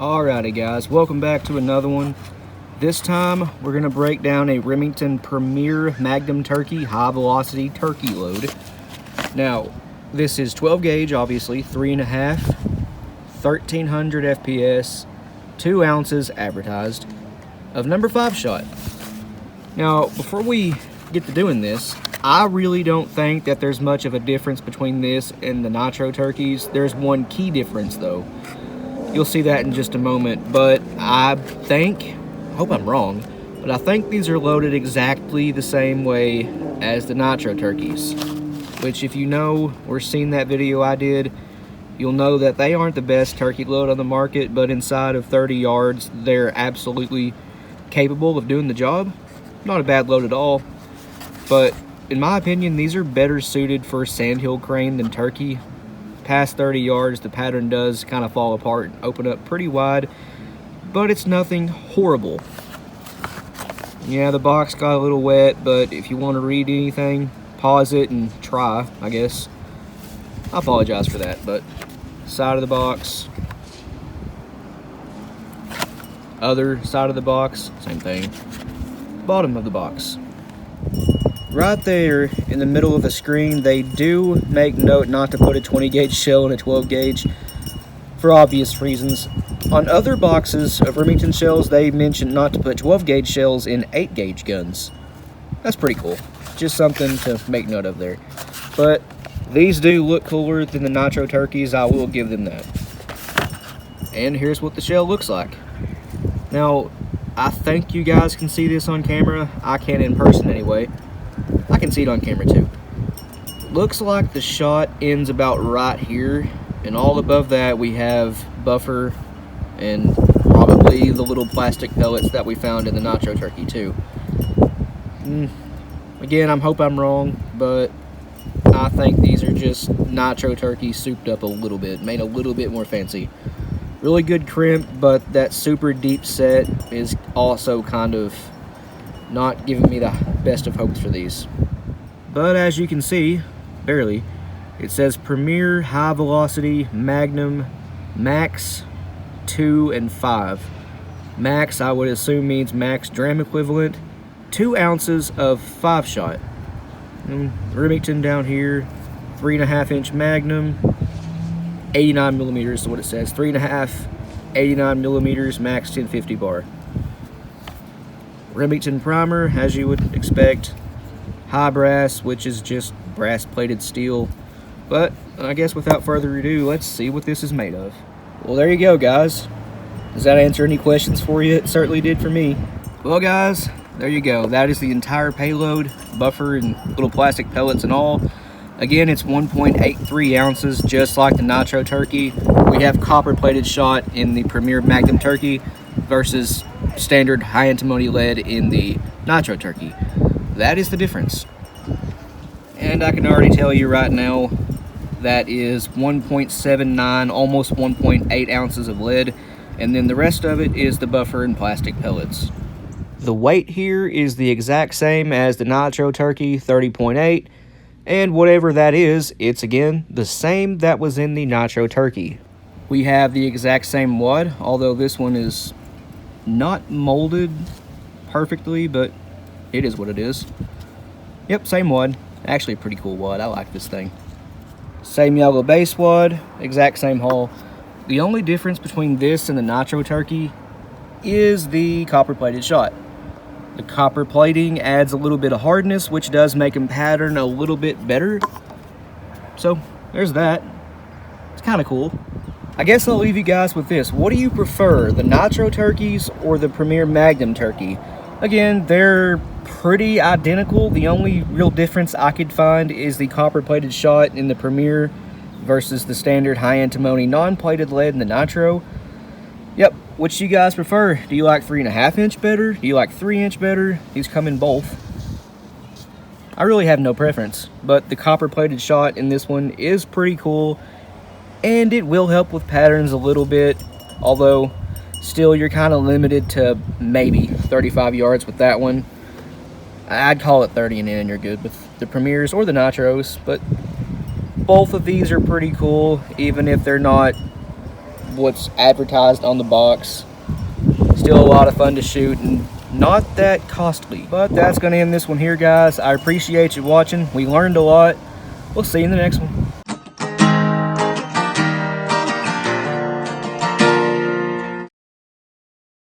Alrighty guys, welcome back to another one. This time we're going to break down a Remington Premier Magnum Turkey high velocity turkey load. Now this is 12 gauge, obviously, 3.5, 1300 FPS, 2 ounces advertised of number 5 shot. Now before we get to doing this, I really don't think that there's much of a difference between this and the nitro turkeys. There's one key difference though. You'll see that in just a moment, but I hope I'm wrong, but I think these are loaded exactly the same way as the nitro turkeys, which if you know or seen that video I did, you'll know that they aren't the best turkey load on the market, but inside of 30 yards, they're absolutely capable of doing the job. Not a bad load at all, but in my opinion, these are better suited for sandhill crane than turkey. Past 30 yards, the pattern does kind of fall apart and open up pretty wide, but it's nothing horrible. Yeah, the box got a little wet, but if you want to read anything, pause it and try, I guess. I apologize for that, but side of the box, other side of the box, same thing. Bottom of the box. Right there in the middle of the screen, they do make note not to put a 20 gauge shell in a 12 gauge for obvious reasons. On other boxes of Remington shells, they mention not to put 12 gauge shells in 8 gauge guns. That's pretty cool. Just something to make note of there. But these do look cooler than the nitro turkeys, I will give them that. And here's what the shell looks like. Now, I think you guys can see this on camera. I can in person anyway. I can see it on camera too. Looks like the shot ends about right here, and all above that we have buffer and probably the little plastic pellets that we found in the nitro turkey too. Again, I hope I'm wrong, but I think these are just nitro turkeys souped up a little bit, made a little bit more fancy. Really good crimp, but that super deep set is also kind of not giving me the best of hopes for these. But as you can see, barely, it says Premier High Velocity Magnum Max 2 and 5. Max, I would assume, means max dram equivalent. 2 ounces of 5 shot. Remington down here, 3.5 inch Magnum, 89 millimeters is what it says. 3.5, 89 millimeters, max 1050 bar. Remington primer, as you would expect. High brass, which is just brass plated steel. But I guess without further ado, let's see what this is made of. Well, there you go, guys. Does that answer any questions for you? It certainly did for me. Well, guys, there you go. That is the entire payload, buffer and little plastic pellets and all. Again, it's 1.83 ounces, just like the nitro turkey. We have copper plated shot in the Premier Magnum turkey versus standard high antimony lead in the nitro turkey. That is the difference. And I can already tell you right now, that is 1.79, almost 1.8 ounces of lead, and then the rest of it is the buffer and plastic pellets. The weight here is the exact same as the nitro turkey, 30.8, and whatever that is, it's again the same that was in the nitro turkey. We have the exact same wad, although this one is not molded perfectly, but it is what it is. Yep, same wad. Actually a pretty cool wad. I like this thing. Same yellow base wad, exact same hull. The only difference between this and the nitro turkey is the copper plated shot. The copper plating adds a little bit of hardness, which does make them pattern a little bit better. So there's that. It's kind of cool. I guess I'll leave you guys with this. What do you prefer, the nitro turkeys or the Premier Magnum turkey? Again, they're pretty identical. The only real difference I could find is the copper plated shot in the Premier versus the standard high antimony non-plated lead in the nitro. Yep, which do you guys prefer? Do you like 3.5 inch better? Do you like 3 inch better? These come in both. I really have no preference, but the copper plated shot in this one is pretty cool, and it will help with patterns a little bit, although still you're kind of limited to maybe 35 yards with that one. I'd call it 30 and in, you're good with the Premiers or the Nitros, but both of these are pretty cool, even if they're not what's advertised on the box. Still a lot of fun to shoot and not that costly. But that's going to end this one here, guys. I appreciate you watching. We learned a lot. We'll see you in the next one.